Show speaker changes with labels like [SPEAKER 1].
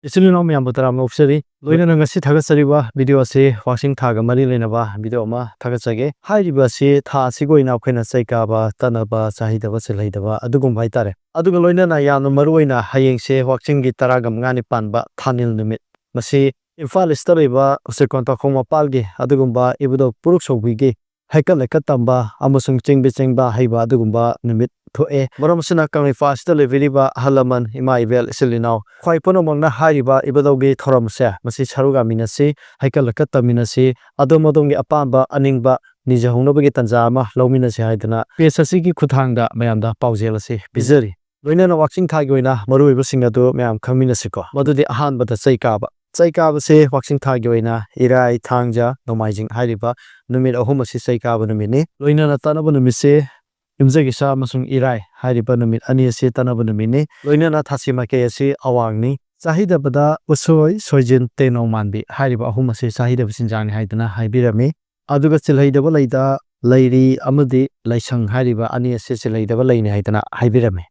[SPEAKER 1] Isilino miyam butara mopsari loina na ngasi thagasariwa video ase washing thaga mari lenaba video ma thagasage hairiba se tha asigo ina khena saika ba tanaba sahida ba selhaidaba adugum baitare aduga loina na yamna maruina hayeng se washing gi taragam ngani panba thanil numit masi Imphal istareba usekonta khoma palge adugumba ibudo puruk sobige haikal lekatamba amusung chingbe chingba haiba adugumba numit thoe maramsina kangi fast leveliba halaman ima ivel isilinaw khwai ponomongna hariba ibadoge thoramse masi saruga minase haikal lekata minase adomodongi apamba aningba nijahunobagi tanjama lawminase haidana pesasigi khuthangda mayamda paujelase bizari loinana watching thagoina maruiba singadu mayam khaminasiko madudi ahan bada chaikaba Chaikaba se waxing thagoina irai thangja nomaijing hariba numit ahum asi chaikaba numini loina na tanaba numise imjagi sa masung irai hariba numit ani ase tanaba numini loina na thasima ke ase awangni sahida bada usoi soijin teno manbi hariba ahum ase sahida bisinjang haidana haibirami aduga chilhaidaba leida leiri amadi laisang hariba ani ase chilhaidaba leini haidana haibirami